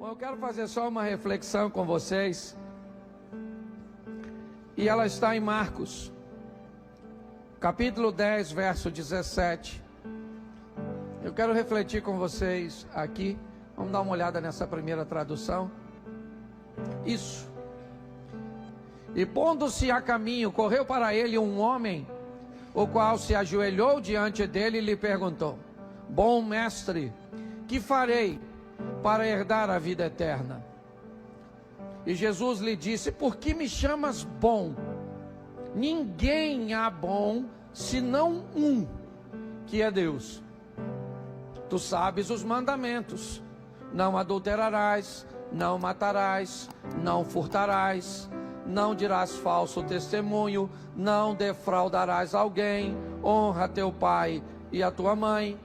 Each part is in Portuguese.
Bom, eu quero fazer só uma reflexão com vocês. E ela está em Marcos, capítulo 10, verso 17. Eu quero refletir com vocês aqui. Vamos dar uma olhada nessa primeira tradução. Isso. E pondo-se a caminho, correu para ele um homem, o qual se ajoelhou diante dele e lhe perguntou: Bom mestre, que farei para herdar a vida eterna? E Jesus lhe disse: Por que me chamas bom? Ninguém há bom, senão um, que é Deus. Tu sabes os mandamentos: não adulterarás, não matarás, não furtarás, não dirás falso testemunho, não defraudarás alguém, honra teu pai e a tua mãe.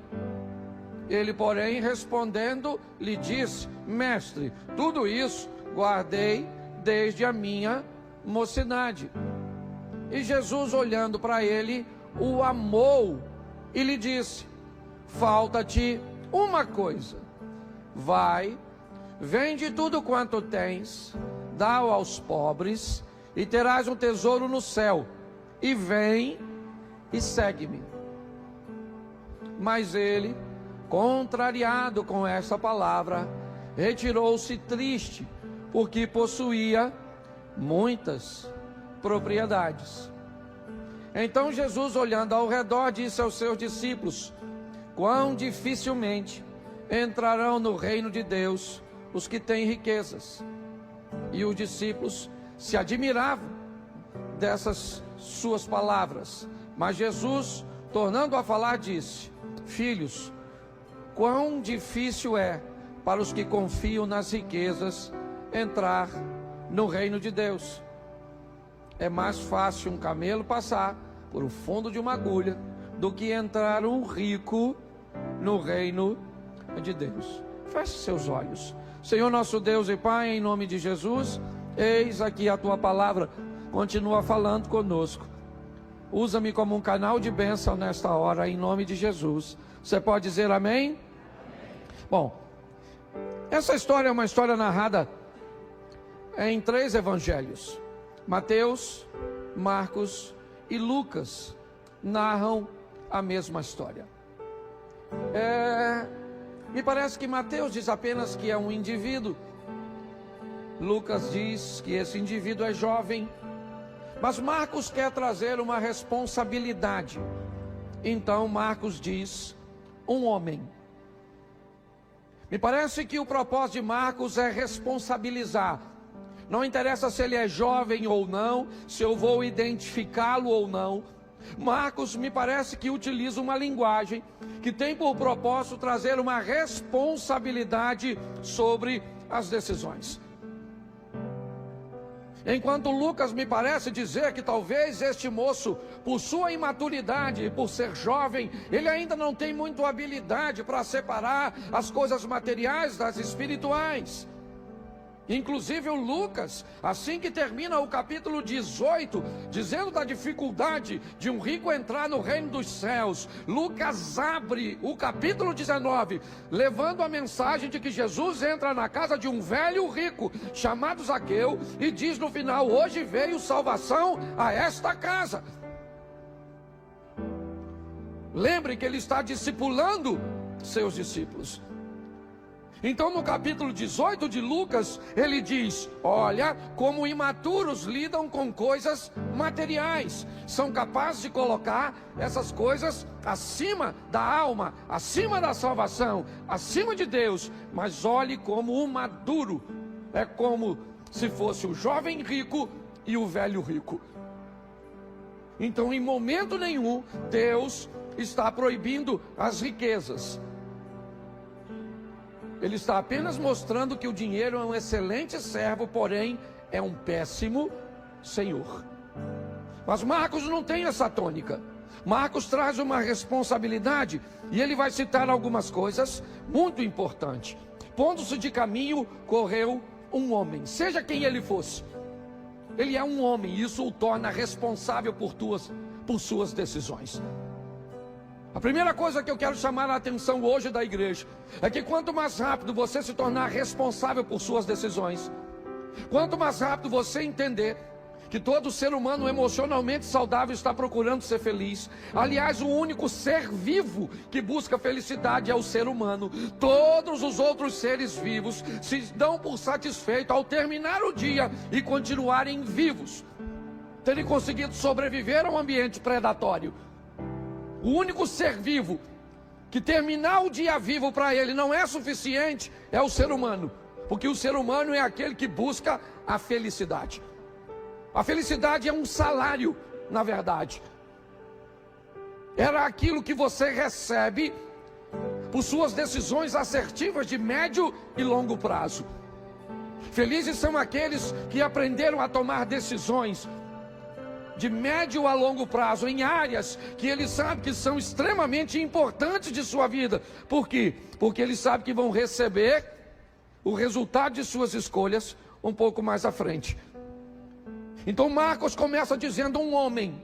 Ele, porém, respondendo, lhe disse: Mestre, tudo isso guardei desde a minha mocidade. E Jesus, olhando para ele, o amou e lhe disse: Falta-te uma coisa. Vai, vende tudo quanto tens, dá-o aos pobres, e terás um tesouro no céu. E vem e segue-me. Mas ele, contrariado com essa palavra, retirou-se triste, porque possuía muitas propriedades. Então Jesus, olhando ao redor, disse aos seus discípulos: Quão dificilmente entrarão no reino de Deus os que têm riquezas. E os discípulos se admiravam dessas suas palavras. Mas Jesus, tornando a falar, disse: Filhos, quão difícil é para os que confiam nas riquezas entrar no reino de Deus. É mais fácil um camelo passar por o fundo de uma agulha do que entrar um rico no reino de Deus. Feche seus olhos. Senhor nosso Deus e Pai, em nome de Jesus, eis aqui a tua palavra, continua falando conosco. Usa-me como um canal de bênção nesta hora, em nome de Jesus. Você pode dizer amém? Bom, essa história é uma história narrada em 3 evangelhos. Mateus, Marcos e Lucas narram a mesma história. Me parece que Mateus diz apenas que é um indivíduo. Lucas diz que esse indivíduo é jovem. Mas Marcos quer trazer uma responsabilidade. Então Marcos diz: um homem. Me parece que o propósito de Marcos é responsabilizar. Não interessa se ele é jovem ou não, se eu vou identificá-lo ou não. Marcos me parece que utiliza uma linguagem que tem por propósito trazer uma responsabilidade sobre as decisões. Enquanto Lucas me parece dizer que talvez este moço, por sua imaturidade e por ser jovem, ele ainda não tem muita habilidade para separar as coisas materiais das espirituais. Inclusive o Lucas, assim que termina o capítulo 18, dizendo da dificuldade de um rico entrar no reino dos céus, Lucas abre o capítulo 19, levando a mensagem de que Jesus entra na casa de um velho rico, chamado Zaqueu, e diz no final: hoje veio salvação a esta casa. Lembre que ele está discipulando seus discípulos. Então no capítulo 18 de Lucas, ele diz: olha como imaturos lidam com coisas materiais. São capazes de colocar essas coisas acima da alma, acima da salvação, acima de Deus. Mas olhe como o maduro é como se fosse o jovem rico e o velho rico. Então em momento nenhum Deus está proibindo as riquezas. Ele está apenas mostrando que o dinheiro é um excelente servo, porém é um péssimo senhor. Mas Marcos não tem essa tônica. Marcos traz uma responsabilidade e ele vai citar algumas coisas muito importantes. Pondo-se de caminho, correu um homem, seja quem ele fosse. Ele é um homem, e isso o torna responsável por suas decisões. A primeira coisa que eu quero chamar a atenção hoje da igreja é que quanto mais rápido você se tornar responsável por suas decisões, quanto mais rápido você entender que todo ser humano emocionalmente saudável está procurando ser feliz. Aliás, o único ser vivo que busca felicidade é o ser humano. Todos os outros seres vivos se dão por satisfeitos ao terminar o dia e continuarem vivos, terem conseguido sobreviver a um ambiente predatório. O único ser vivo que terminar o dia vivo para ele não é suficiente é o ser humano, porque o ser humano é aquele que busca a felicidade. A felicidade é um salário, na verdade. Era aquilo que você recebe por suas decisões assertivas de médio e longo prazo. Felizes são aqueles que aprenderam a tomar decisões de médio a longo prazo em áreas que eles sabem que são extremamente importantes de sua vida. Por quê? Porque eles sabem que vão receber o resultado de suas escolhas um pouco mais à frente. Então Marcos começa dizendo um homem,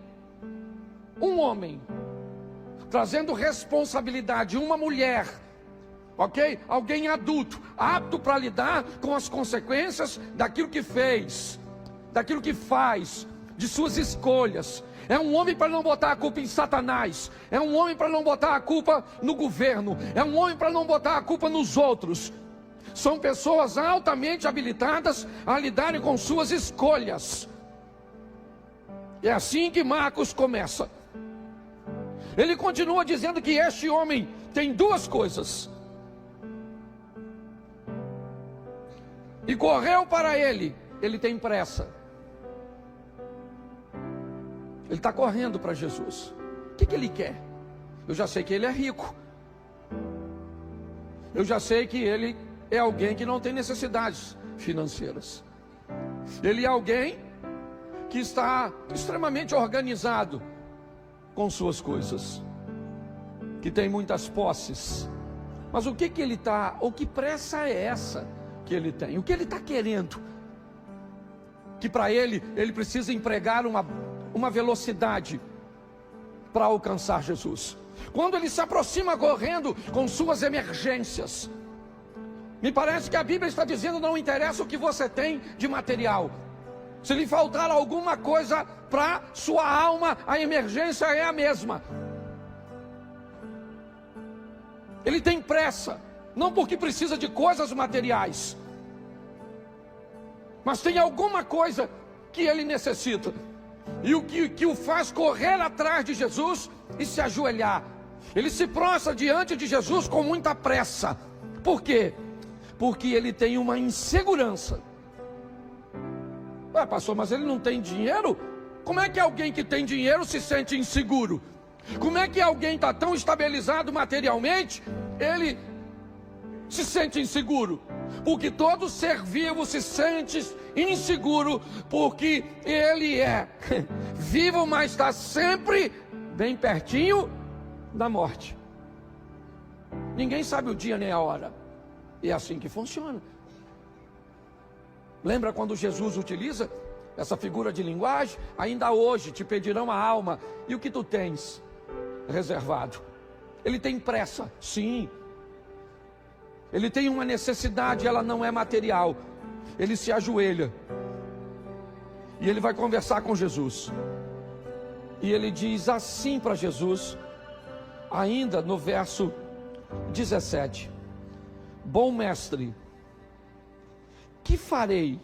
trazendo responsabilidade, uma mulher, ok? Alguém adulto, apto para lidar com as consequências daquilo que fez, daquilo que faz, de suas escolhas. É um homem para não botar a culpa em Satanás, é um homem para não botar a culpa no governo, é um homem para não botar a culpa nos outros. São pessoas altamente habilitadas a lidarem com suas escolhas. É assim que Marcos começa. Ele continua dizendo que este homem tem duas coisas. E correu para ele tem pressa. Ele está correndo para Jesus. O que ele quer? Eu já sei que ele é rico. Eu já sei que ele é alguém que não tem necessidades financeiras. Ele é alguém que está extremamente organizado com suas coisas, que tem muitas posses. Mas o que ele está, ou que pressa é essa que ele tem? O que ele está querendo? Que para ele precisa empregar uma velocidade para alcançar Jesus. Quando ele se aproxima correndo com suas emergências, me parece que a Bíblia está dizendo: não interessa o que você tem de material, se lhe faltar alguma coisa para sua alma, a emergência é a mesma. Ele tem pressa, não porque precisa de coisas materiais, mas tem alguma coisa que ele necessita. E o que o faz correr atrás de Jesus e se ajoelhar. Ele se prostra diante de Jesus com muita pressa. Por quê? Porque ele tem uma insegurança. Pastor, mas ele não tem dinheiro? Como é que alguém que tem dinheiro se sente inseguro? Como é que alguém está tão estabilizado materialmente, ele se sente inseguro? Porque todo ser vivo se sente inseguro, porque ele é vivo, mas está sempre bem pertinho da morte. Ninguém sabe o dia nem a hora. E é assim que funciona. Lembra quando Jesus utiliza essa figura de linguagem? Ainda hoje te pedirão a alma. E o que tu tens reservado? Ele tem pressa, sim. Ele tem uma necessidade, ela não é material. Ele se ajoelha e ele vai conversar com Jesus. E ele diz assim para Jesus, ainda no verso 17: bom mestre, que farei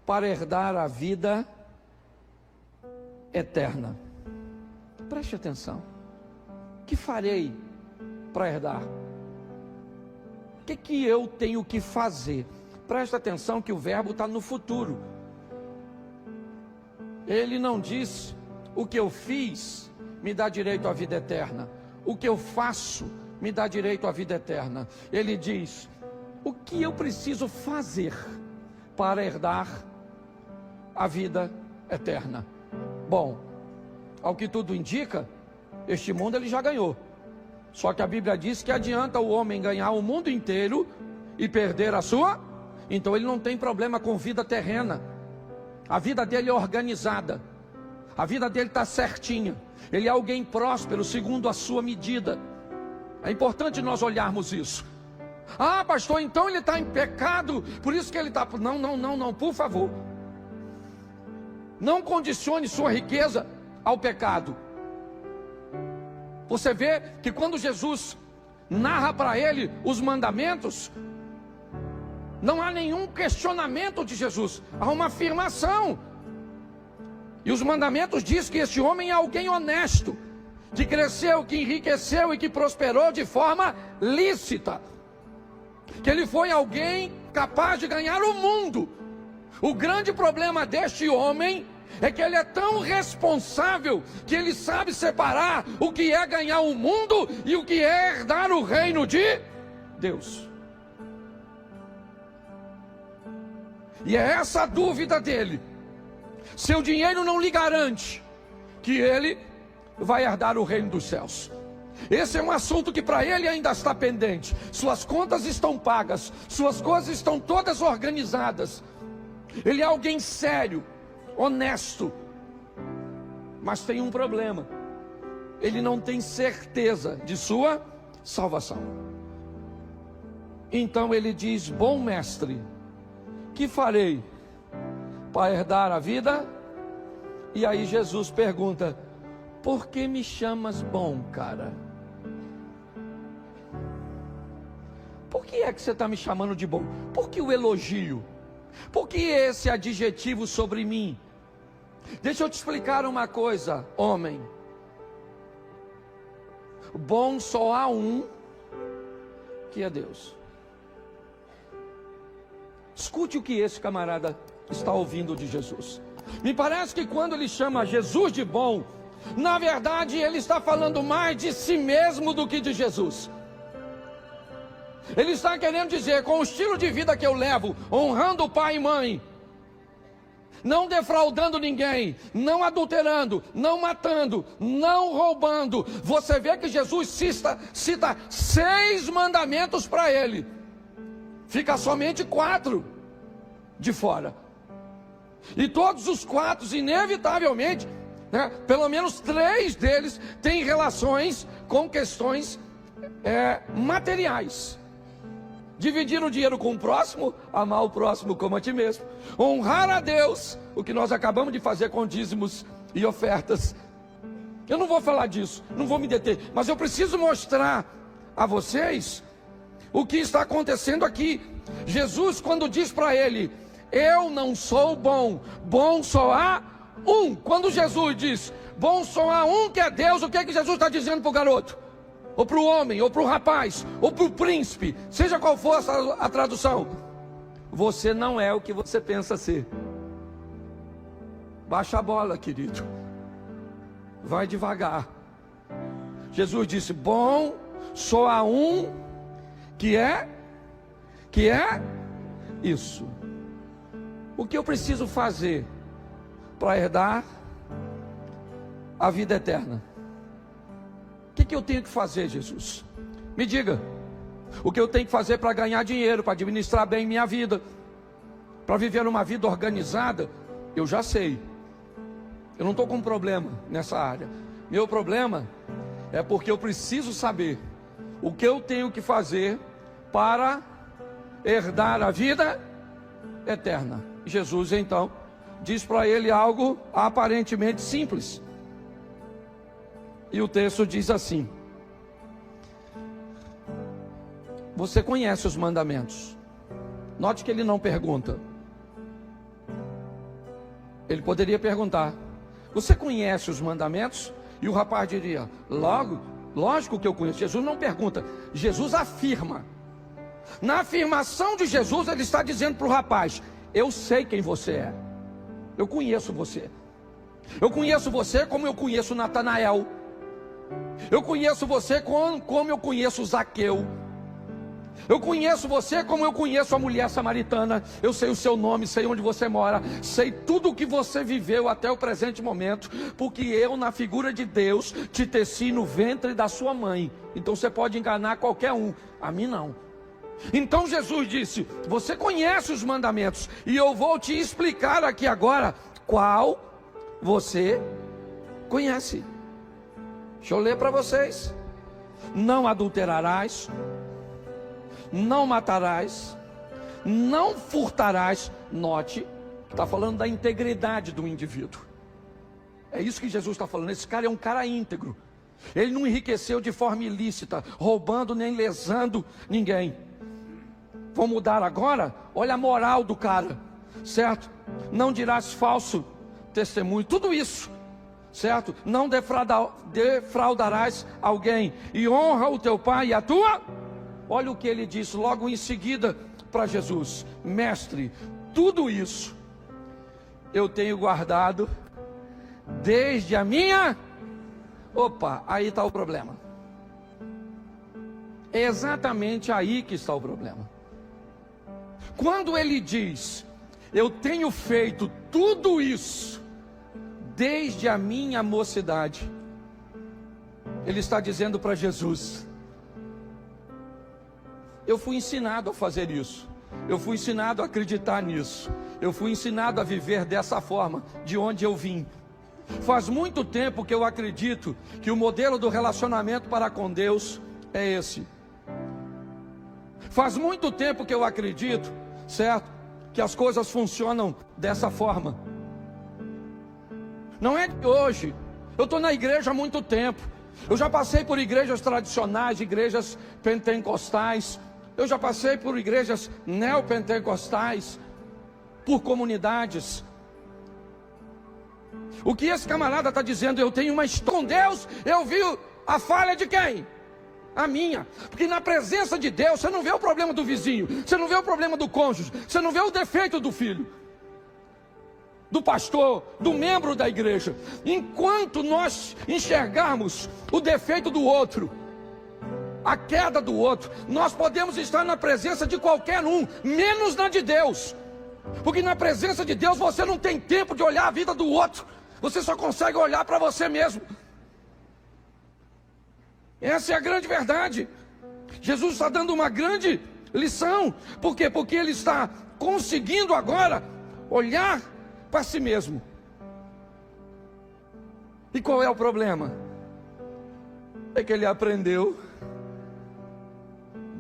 para herdar a vida eterna? Preste atenção. Que farei para herdar? O que eu tenho que fazer? Presta atenção que o verbo está no futuro. Ele não diz: o que eu fiz me dá direito à vida eterna. O que eu faço me dá direito à vida eterna. Ele diz: o que eu preciso fazer para herdar a vida eterna? Bom, ao que tudo indica, este mundo ele já ganhou. Só que a Bíblia diz que adianta o homem ganhar o mundo inteiro e perder a sua. Então ele não tem problema com vida terrena. A vida dele é organizada. A vida dele está certinha. Ele é alguém próspero segundo a sua medida. É importante nós olharmos isso. Ah, pastor, então ele está em pecado, por isso que ele está... Não, por favor. Não condicione sua riqueza ao pecado. Você vê que quando Jesus narra para ele os mandamentos, não há nenhum questionamento de Jesus, há uma afirmação. E os mandamentos dizem que este homem é alguém honesto, que cresceu, que enriqueceu e que prosperou de forma lícita. Que ele foi alguém capaz de ganhar o mundo. O grande problema deste homem é que ele é tão responsável que ele sabe separar o que é ganhar o mundo e o que é herdar o reino de Deus. E é essa a dúvida dele. Seu dinheiro não lhe garante que ele vai herdar o reino dos céus. Esse é um assunto que para ele ainda está pendente. Suas contas estão pagas, suas coisas estão todas organizadas. Ele é alguém sério, honesto, mas tem um problema: ele não tem certeza de sua salvação. Então ele diz: bom mestre, que farei para herdar a vida? E aí Jesus pergunta: por que me chamas bom, cara? Por que é que você está me chamando de bom? Por que o elogio? Por que esse adjetivo sobre mim? Deixa eu te explicar uma coisa, homem. Bom só há um, que é Deus. Escute o que esse camarada está ouvindo de Jesus. Me parece que quando ele chama Jesus de bom, na verdade ele está falando mais de si mesmo do que de Jesus. Ele está querendo dizer: com o estilo de vida que eu levo, honrando pai e mãe, não defraudando ninguém, não adulterando, não matando, não roubando. Você vê que Jesus cita 6 mandamentos para ele. Fica somente 4 de fora. E todos os 4, inevitavelmente, pelo menos 3 deles têm relações com questões materiais. Dividir o dinheiro com o próximo, amar o próximo como a ti mesmo, honrar a Deus, o que nós acabamos de fazer com dízimos e ofertas. Eu não vou falar disso, não vou me deter, mas eu preciso mostrar a vocês o que está acontecendo aqui. Jesus, quando diz para ele: eu não sou bom, bom só há um. Quando Jesus diz bom só há um, que é Deus, o que é que Jesus está dizendo para o garoto? Ou para o homem, ou para o rapaz, ou para o príncipe, seja qual for a tradução: você não é o que você pensa ser. Baixa a bola, querido. Vai devagar. Jesus disse: bom só há um, que é isso. O que eu preciso fazer para herdar a vida eterna? O que eu tenho que fazer, Jesus? Me diga. O que eu tenho que fazer para ganhar dinheiro, para administrar bem minha vida, para viver uma vida organizada? Eu já sei. Eu não estou com problema nessa área. Meu problema é porque eu preciso saber o que eu tenho que fazer para herdar a vida eterna. Jesus então diz para ele algo aparentemente simples. E o texto diz assim: você conhece os mandamentos. Note que ele não pergunta. Ele poderia perguntar: você conhece os mandamentos? E o rapaz diria: lógico que eu conheço. Jesus não pergunta, Jesus afirma. Na afirmação de Jesus, ele está dizendo para o rapaz: eu sei quem você é. Eu conheço você. Eu conheço você como eu conheço Natanael. Eu conheço você como eu conheço Zaqueu. Eu conheço você como eu conheço a mulher samaritana. Eu sei o seu nome, sei onde você mora, sei tudo o que você viveu até o presente momento, porque eu, na figura de Deus, te teci no ventre da sua mãe. Então você pode enganar qualquer um, a mim não. Então Jesus disse: você conhece os mandamentos, e eu vou te explicar aqui agora qual você conhece. Deixa eu ler para vocês. Não adulterarás, não matarás, não furtarás. Note, está falando da integridade do indivíduo. É isso que Jesus está falando. Esse cara é um cara íntegro. Ele não enriqueceu de forma ilícita, roubando nem lesando ninguém. Vou mudar agora. Olha a moral do cara, certo? Não dirás falso testemunho. Tudo isso, certo? Não defraudarás alguém. E honra o teu pai e a tua. Olha o que ele disse logo em seguida para Jesus: mestre, tudo isso eu tenho guardado desde a minha... Opa, aí está o problema. É exatamente aí que está o problema. Quando ele diz, eu tenho feito tudo isso desde a minha mocidade, ele está dizendo para Jesus: eu fui ensinado a fazer isso, eu fui ensinado a acreditar nisso, eu fui ensinado a viver dessa forma, de onde eu vim. Faz muito tempo que eu acredito que o modelo do relacionamento para com Deus é esse. Faz muito tempo que eu acredito, certo, que as coisas funcionam dessa forma. Não é de hoje. Eu estou na igreja há muito tempo. Eu já passei por igrejas tradicionais, igrejas pentecostais. Eu já passei por igrejas neopentecostais, por comunidades. O que esse camarada está dizendo? Eu tenho uma história com Deus. Eu vi a falha de quem? A minha. Porque na presença de Deus você não vê o problema do vizinho, você não vê o problema do cônjuge, você não vê o defeito do filho, do pastor, do membro da igreja. Enquanto nós enxergarmos o defeito do outro, a queda do outro, nós podemos estar na presença de qualquer um, menos na de Deus. Porque na presença de Deus você não tem tempo de olhar a vida do outro, você só consegue olhar para você mesmo. Essa é a grande verdade. Jesus está dando uma grande lição. Por quê? Porque ele está conseguindo agora olhar para si mesmo. E qual é o problema? É que ele aprendeu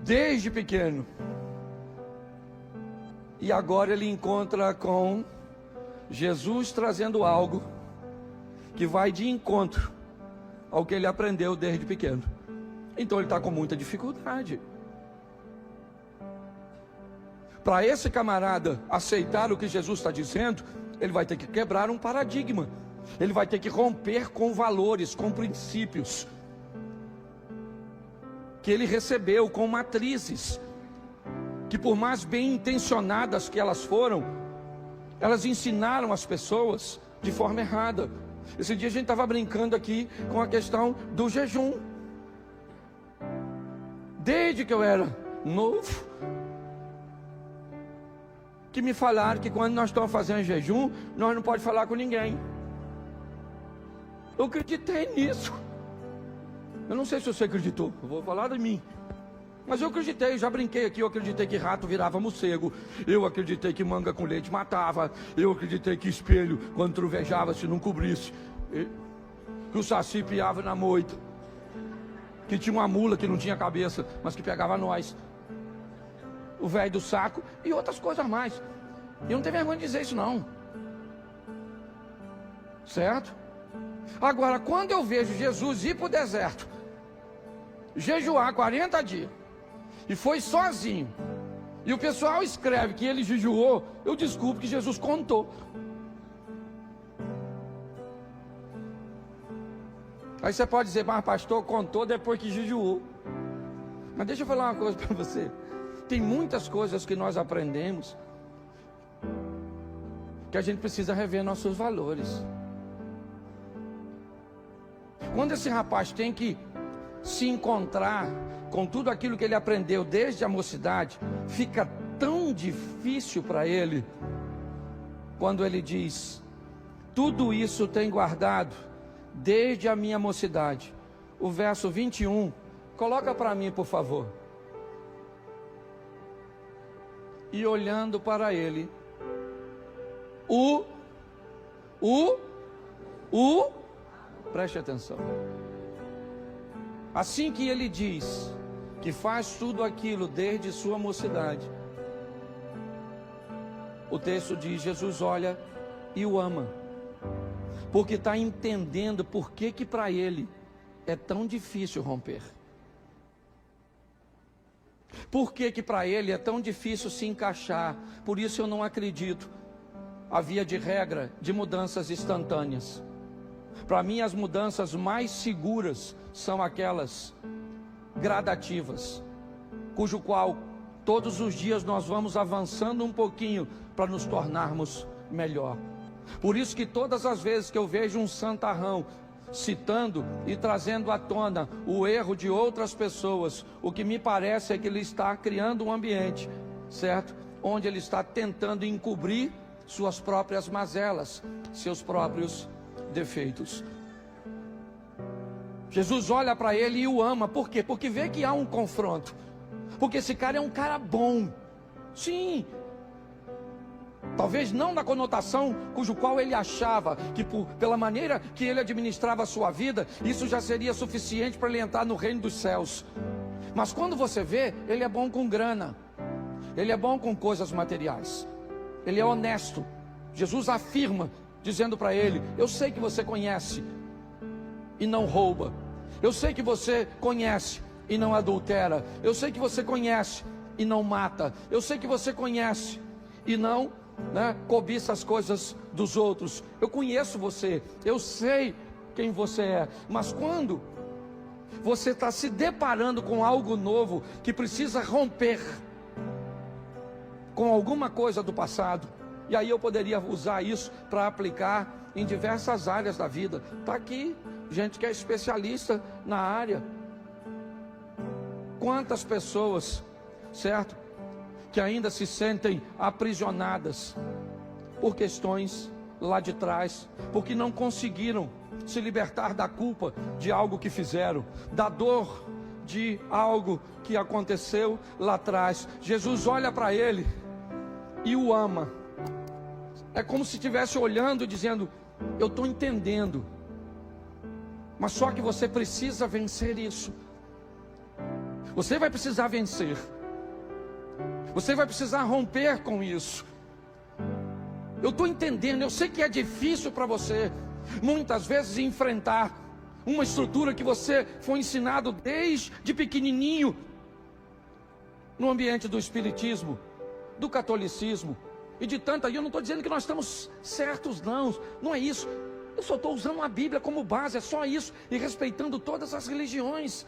desde pequeno. E agora ele encontra com Jesus trazendo algo que vai de encontro ao que ele aprendeu desde pequeno. Então ele está com muita dificuldade. Para esse camarada aceitar o que Jesus está dizendo, ele vai ter que quebrar um paradigma. Ele vai ter que romper com valores, com princípios que ele recebeu, com matrizes que, por mais bem intencionadas que elas foram, elas ensinaram as pessoas de forma errada. Esse dia a gente estava brincando aqui com a questão do jejum. Desde que eu era novo, que me falaram que quando nós estamos fazendo jejum, nós não podemos falar com ninguém. Eu acreditei nisso. Eu não sei se você acreditou, eu vou falar de mim. Mas eu acreditei, já brinquei aqui, eu acreditei que rato virava morcego, eu acreditei que manga com leite matava, eu acreditei que espelho, quando trovejava, se não cobrisse, que o saci piava na moita, que tinha uma mula que não tinha cabeça, mas que pegava nós, o velho do saco e outras coisas mais. E eu não tenho vergonha de dizer isso não, certo? Agora, quando eu vejo Jesus ir para o deserto, jejuar 40 dias, e foi sozinho, e o pessoal escreve que ele jejuou, eu descubro que Jesus contou. Aí você pode dizer, mas pastor, contou depois que jejuou. Mas deixa eu falar uma coisa para você. Tem muitas coisas que nós aprendemos que a gente precisa rever nossos valores. Quando esse rapaz tem que se encontrar com tudo aquilo que ele aprendeu desde a mocidade, fica tão difícil para ele, quando ele diz, tudo isso tem guardado desde a minha mocidade. O verso 21, coloca para mim por favor. E olhando para ele, preste atenção. Assim que ele diz que faz tudo aquilo desde sua mocidade, o texto diz: Jesus olha e o ama, porque está entendendo por que para ele é tão difícil romper. Por que para ele é tão difícil se encaixar? Por isso eu não acredito a via de regra de mudanças instantâneas. Para mim, as mudanças mais seguras são aquelas gradativas, cujo qual todos os dias nós vamos avançando um pouquinho para nos tornarmos melhor. Por isso que todas as vezes que eu vejo um santarrão citando e trazendo à tona o erro de outras pessoas, o que me parece é que ele está criando um ambiente, certo? Onde ele está tentando encobrir suas próprias mazelas, seus próprios defeitos. Jesus olha para ele e o ama. Por quê? Porque vê que há um confronto. Porque esse cara é um cara bom. Sim. Talvez não na conotação cujo qual ele achava que pela maneira que ele administrava a sua vida, isso já seria suficiente para ele entrar no reino dos céus. Mas quando você vê, ele é bom com grana. Ele é bom com coisas materiais. Ele é honesto. Jesus afirma, dizendo para ele: eu sei que você conhece e não rouba. Eu sei que você conhece e não adultera. Eu sei que você conhece e não mata. Eu sei que você conhece e não cobiça as coisas dos outros. Eu conheço você. Eu sei quem você é. Mas quando você está se deparando com algo novo que precisa romper com alguma coisa do passado, e aí eu poderia usar isso para aplicar em diversas áreas da vida. Está aqui gente que é especialista na área. Quantas pessoas, certo, que ainda se sentem aprisionadas por questões lá de trás, porque não conseguiram se libertar da culpa de algo que fizeram, da dor de algo que aconteceu lá atrás. Jesus olha para ele e o ama. É como se estivesse olhando e dizendo: eu estou entendendo, mas só que você precisa vencer isso. Você vai precisar vencer. Você vai precisar romper com isso. Eu estou entendendo, eu sei que é difícil para você, muitas vezes, enfrentar uma estrutura que você foi ensinado desde pequenininho, no ambiente do espiritismo, do catolicismo e de tanta. E eu não estou dizendo que nós estamos certos, não é isso. Eu só estou usando a Bíblia como base, é só isso, e respeitando todas as religiões.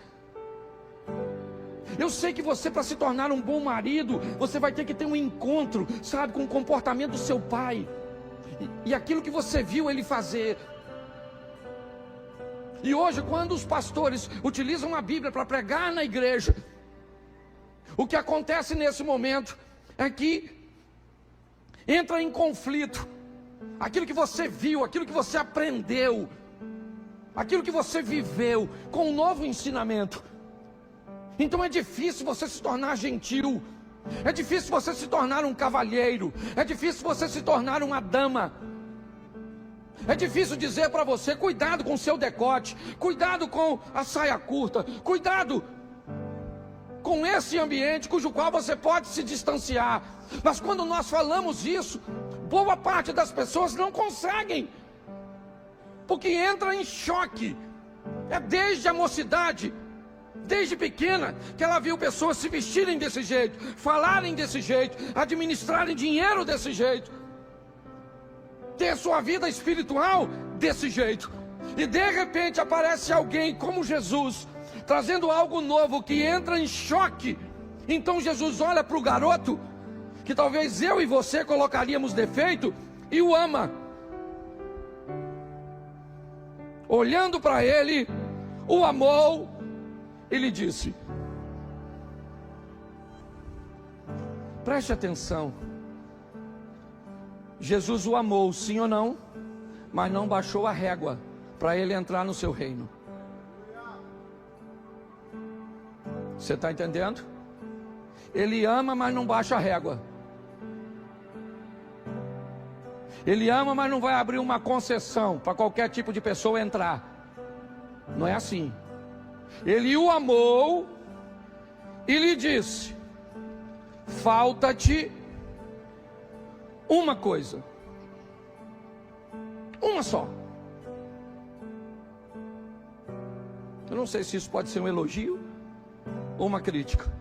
Eu sei que você, para se tornar um bom marido, você vai ter que ter um encontro, sabe, com o comportamento do seu pai, e aquilo que você viu ele fazer. E hoje, quando os pastores utilizam a Bíblia para pregar na igreja, o que acontece nesse momento é que entra em conflito aquilo que você viu, aquilo que você aprendeu, aquilo que você viveu, com um novo ensinamento. Então é difícil você se tornar gentil, é difícil você se tornar um cavalheiro, é difícil você se tornar uma dama. É difícil dizer para você: cuidado com o seu decote, cuidado com a saia curta, cuidado com esse ambiente cujo qual você pode se distanciar. Mas quando nós falamos isso, boa parte das pessoas não conseguem, porque entra em choque. É desde a mocidade, desde pequena, que ela viu pessoas se vestirem desse jeito, falarem desse jeito, administrarem dinheiro desse jeito, ter sua vida espiritual desse jeito. E de repente aparece alguém como Jesus, trazendo algo novo que entra em choque. Então Jesus olha para o garoto, que talvez eu e você colocaríamos defeito, e o ama. Olhando para ele, o amou e lhe disse: preste atenção, Jesus o amou, sim ou não, mas não baixou a régua para ele entrar no seu reino. Você está entendendo? Ele ama, mas não baixa a régua. Ele ama, mas não vai abrir uma concessão para qualquer tipo de pessoa entrar. Não é assim. Ele o amou e lhe disse: falta-te uma coisa, uma só. Eu não sei se isso pode ser um elogio ou uma crítica.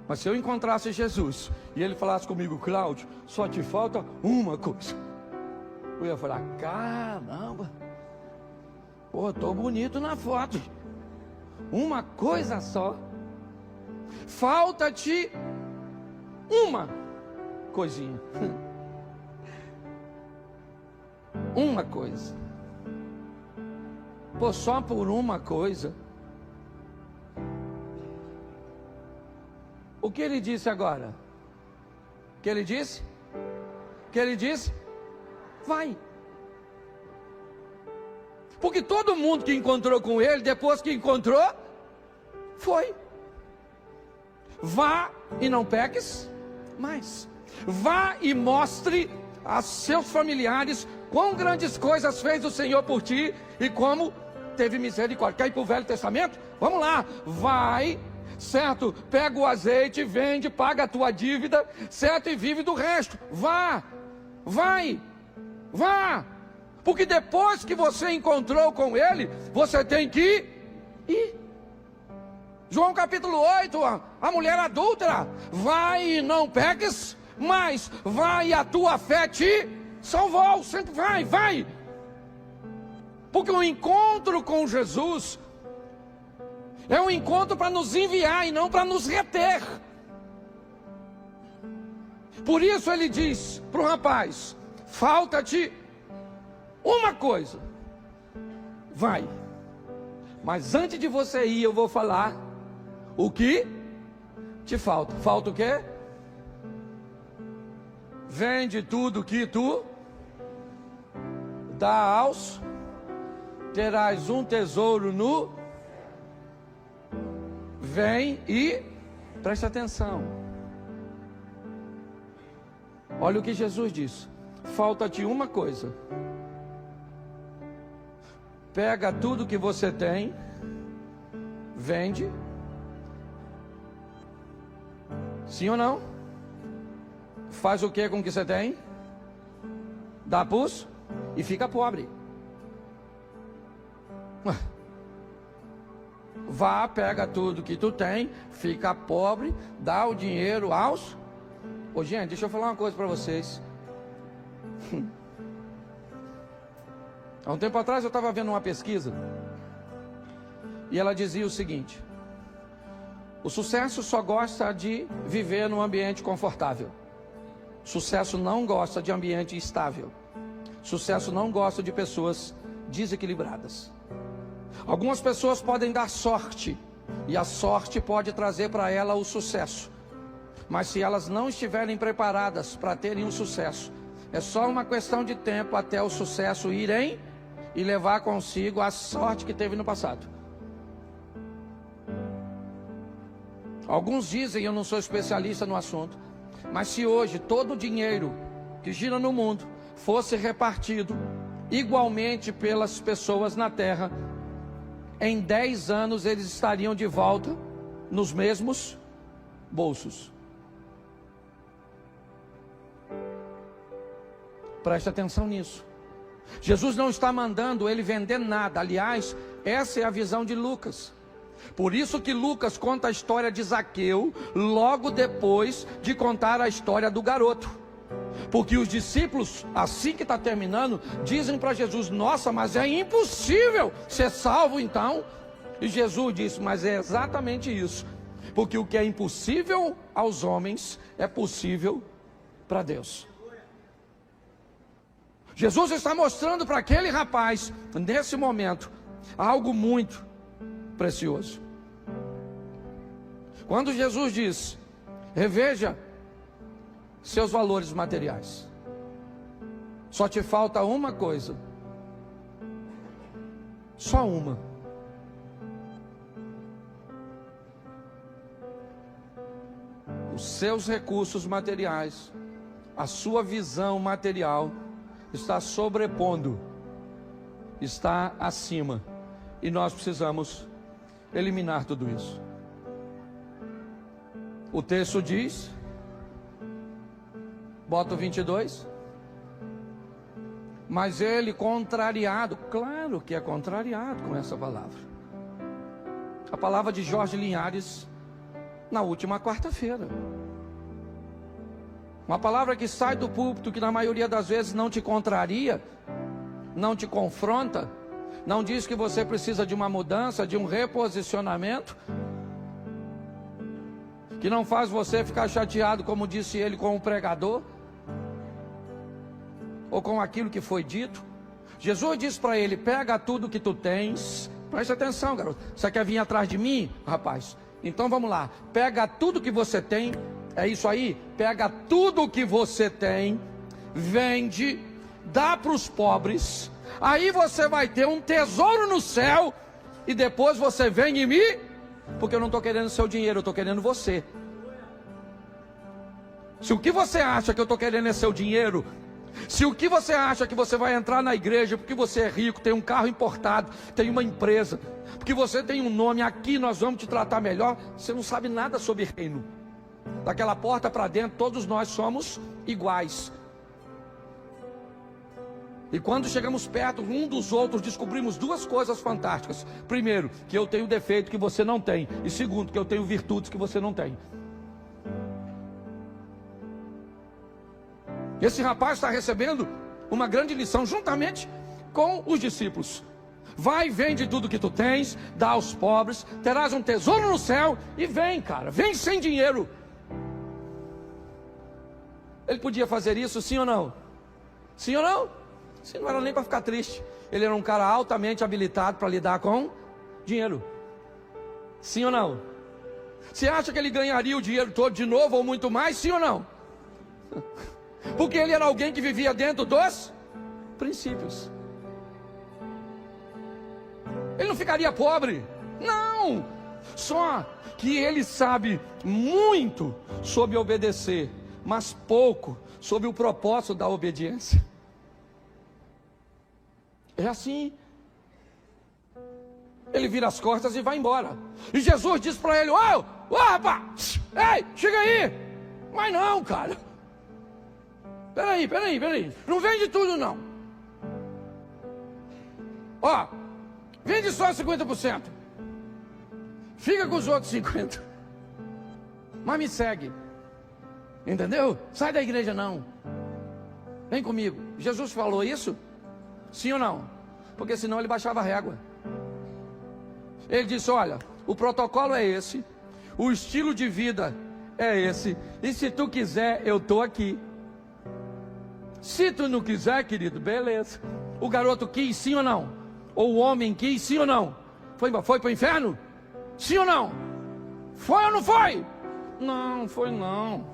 Mas se eu encontrasse Jesus e ele falasse comigo: Cláudio, só te falta uma coisa, eu ia falar: caramba, pô, tô bonito na foto. Uma coisa só. Falta-te uma coisinha. Uma coisa. Pô, só por uma coisa. O que ele disse agora? O que ele disse? O que ele disse? Vai. Porque todo mundo que encontrou com ele, depois que encontrou, foi. Vá e não peques mais. Vá e mostre a seus familiares quão grandes coisas fez o Senhor por ti e como teve misericórdia. Quer ir para o Velho Testamento? Vamos lá. Vai, certo? Pega o azeite, vende, paga a tua dívida, certo? E vive do resto. Vá, vai, vá. Porque depois que você encontrou com ele, você tem que ir. João capítulo 8, a mulher adúltera: vai e não peques, mas vai e a tua fé te salvou. Sempre vai, vai. Porque o encontro com Jesus é um encontro para nos enviar e não para nos reter. Por isso ele diz para o rapaz: falta-te uma coisa, vai. Mas antes de você ir, eu vou falar o que te falta. Falta o quê? Vende tudo que tu dá aos, terás um tesouro no. Vem e preste atenção. Olha o que Jesus disse: falta-te uma coisa. Pega tudo que você tem, vende. Sim ou não? Faz o que com o que você tem? Dá pus e fica pobre. Vá, pega tudo que tu tem, fica pobre, dá o dinheiro aos. Ô, gente, deixa eu falar uma coisa para vocês. Há um tempo atrás eu estava vendo uma pesquisa e ela dizia o seguinte: o sucesso só gosta de viver num ambiente confortável. Sucesso não gosta de ambiente estável. Sucesso não gosta de pessoas desequilibradas. Algumas pessoas podem dar sorte, e a sorte pode trazer para ela o sucesso. Mas se elas não estiverem preparadas para terem um sucesso, é só uma questão de tempo até o sucesso irem e levar consigo a sorte que teve no passado. Alguns dizem, eu não sou especialista no assunto, mas se hoje todo o dinheiro que gira no mundo fosse repartido igualmente pelas pessoas na terra, em 10 anos eles estariam de volta nos mesmos bolsos. Preste atenção nisso. Jesus não está mandando ele vender nada. Aliás, essa é a visão de Lucas. Por isso que Lucas conta a história de Zaqueu logo depois de contar a história do garoto. Porque os discípulos, assim que está terminando, dizem para Jesus: nossa, mas é impossível ser salvo então. E Jesus disse: mas é exatamente isso. Porque o que é impossível aos homens é possível para Deus. Jesus está mostrando para aquele rapaz, nesse momento, algo muito precioso. Quando Jesus diz: reveja seus valores materiais, só te falta uma coisa, só uma. Os seus recursos materiais, a sua visão material está sobrepondo, está acima E nós precisamos eliminar tudo isso. O texto diz, bota o 22, mas ele contrariado, claro que é contrariado com essa palavra. A palavra de Jorge Linhares na última quarta-feira. Uma palavra que sai do púlpito, que na maioria das vezes não te contraria, não te confronta, não diz que você precisa de uma mudança, de um reposicionamento, que não faz você ficar chateado, como disse ele, com o pregador, ou com aquilo que foi dito. Jesus disse para ele: pega tudo que tu tens. Preste atenção, garoto. Você quer vir atrás de mim, rapaz? Então vamos lá. Pega tudo que você tem. É isso aí. Pega tudo que você tem, vende, dá para os pobres. Aí você vai ter um tesouro no céu. E depois você vem em mim. Porque eu não estou querendo seu dinheiro, eu estou querendo você. Se o que você acha que eu estou querendo é seu dinheiro, se o que você acha que você vai entrar na igreja porque você é rico, tem um carro importado, tem uma empresa, porque você tem um nome, aqui nós vamos te tratar melhor, você não sabe nada sobre reino. Daquela porta para dentro, todos nós somos iguais. E quando chegamos perto um dos outros, descobrimos duas coisas fantásticas. Primeiro, que eu tenho defeito que você não tem. E segundo, que eu tenho virtudes que você não tem. Esse rapaz está recebendo uma grande lição juntamente com os discípulos. Vai, vende tudo que tu tens, dá aos pobres, terás um tesouro no céu. E vem, cara, vem sem dinheiro. Ele podia fazer isso, sim ou não? Sim ou não? Sim, não era nem para ficar triste. Ele era um cara altamente habilitado para lidar com dinheiro. Sim ou não? Você acha que ele ganharia o dinheiro todo de novo ou muito mais? Sim ou não? Porque ele era alguém que vivia dentro dos princípios. Ele não ficaria pobre. Não. Só que ele sabe muito sobre obedecer, mas pouco sobre o propósito da obediência. É assim. Ele vira as costas e vai embora. E Jesus diz para ele: ô rapaz, ei, chega aí. Mas não, cara. Peraí. Não vende tudo não. Ó, vende só 50%. Fica com os outros 50%. Mas me segue. Entendeu? Sai da igreja não. Vem comigo. Jesus falou isso? Sim ou não? Porque senão ele baixava a régua. Ele disse: olha, o protocolo é esse, o estilo de vida é esse, e se tu quiser, eu estou aqui. Se tu não quiser, querido, beleza. O garoto quis, sim ou não? Ou o homem quis, sim ou não? Foi para o inferno? Sim ou não? Foi ou não foi? Não, foi não.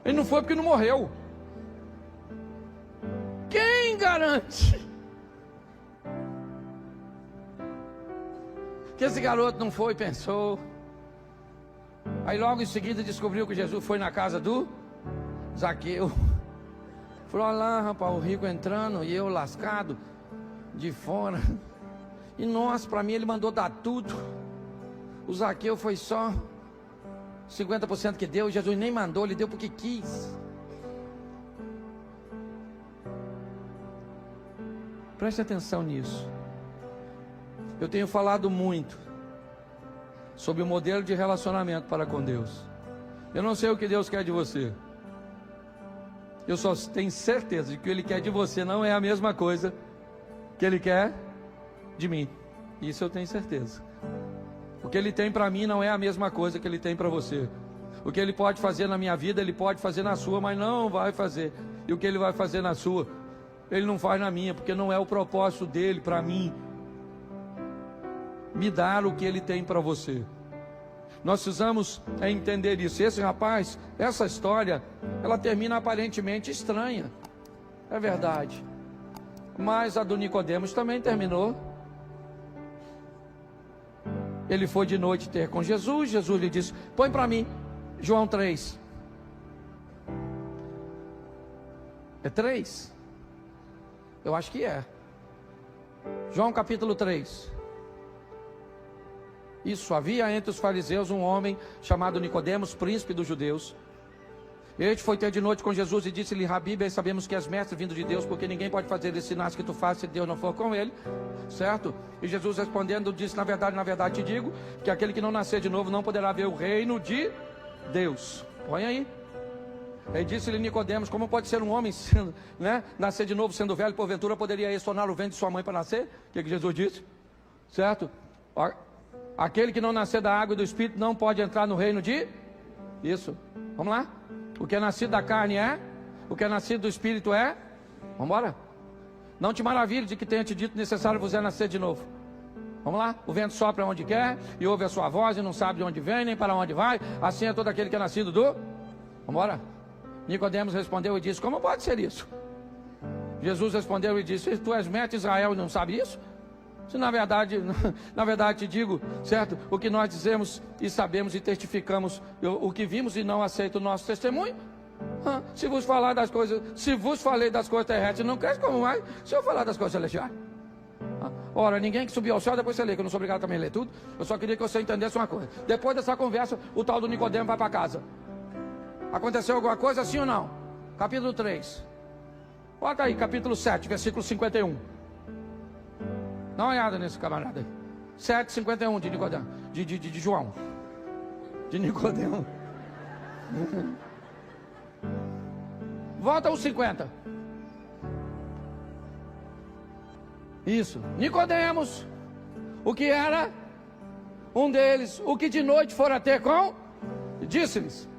Ele não foi porque não morreu. Quem garante que esse garoto não foi e pensou? Aí logo em seguida descobriu que Jesus foi na casa do Zaqueu. Falou: olha lá, rapaz, o rico entrando e eu lascado de fora. E nossa, para mim ele mandou dar tudo. O Zaqueu foi só 50% que deu. Jesus nem mandou, ele deu porque quis. Preste atenção nisso. Eu tenho falado muito sobre o modelo de relacionamento para com Deus. Eu não sei o que Deus quer de você. Eu só tenho certeza de que o que Ele quer de você não é a mesma coisa que Ele quer de mim. Isso eu tenho certeza. O que Ele tem para mim não é a mesma coisa que Ele tem para você. O que Ele pode fazer na minha vida, Ele pode fazer na sua, mas não vai fazer. E o que Ele vai fazer na sua, Ele não faz na minha, porque não é o propósito dEle para mim me dar o que Ele tem para você. Nós precisamos entender isso. Esse rapaz, essa história, ela termina aparentemente estranha. É verdade. Mas a do Nicodemos também terminou. Ele foi de noite ter com Jesus. Jesus lhe disse: põe para mim João 3. É 3? Eu acho que é. João capítulo 3. Isso, havia entre os fariseus um homem chamado Nicodemos, príncipe dos judeus. Este foi ter de noite com Jesus e disse-lhe: Rabi, bem sabemos que és mestre vindo de Deus, porque ninguém pode fazer esses sinais que tu fazes se Deus não for com ele, certo? E Jesus respondendo disse: na verdade te digo, que aquele que não nascer de novo não poderá ver o reino de Deus. Põe aí. E disse-lhe Nicodemos: como pode ser um homem sendo, nascer de novo sendo velho? Porventura poderia tornar o ventre de sua mãe para nascer? O que Jesus disse? Certo? Aquele que não nascer da água e do Espírito não pode entrar no reino de... Isso. Vamos lá. O que é nascido da carne é, o que é nascido do Espírito é. Vamos embora. Não te maravilhes de que tenha te dito necessário vos é nascer de novo. Vamos lá. O vento sopra onde quer e ouve a sua voz e não sabe de onde vem nem para onde vai. Assim é todo aquele que é nascido do... Vamos embora. Nicodemos respondeu e disse: como pode ser isso? Jesus respondeu e disse: tu és mestre de Israel e não sabe isso? Se na verdade te digo, certo? O que nós dizemos e sabemos e testificamos, o que vimos e não aceita o nosso testemunho. Se vos falei das coisas terrestres, não crês como mais? Se eu falar das coisas celestiais. Ora, ninguém que subiu ao céu, depois você lê, que eu não sou obrigado também a ler tudo. Eu só queria que você entendesse uma coisa. Depois dessa conversa, o tal do Nicodemo vai para casa. Aconteceu alguma coisa, sim ou não? Capítulo 3. Bota aí, capítulo 7, versículo 51. Dá uma olhada nesse camarada aí. 7,51 de Nicodemo. De João. De Nicodemo. Volta aos 50. Isso. Nicodemos. O que era? Um deles. O que de noite fora ter com? Disse-lhes: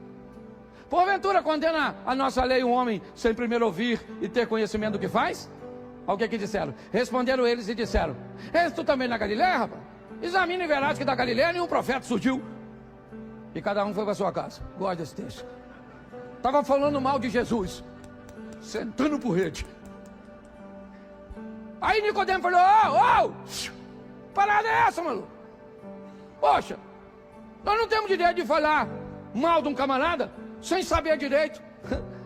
porventura condena a nossa lei um homem sem primeiro ouvir e ter conhecimento do que faz? Olha o que aqui disseram. Responderam eles e disseram: és tu também na Galileia, rapaz? Examina e verás que da Galileia nenhum profeta surgiu. E cada um foi para sua casa. Guarda esse texto. Estava falando mal de Jesus, sentando por rede. Aí Nicodemo falou: parada é essa, maluco? Poxa, nós não temos direito de falar mal de um camarada sem saber direito.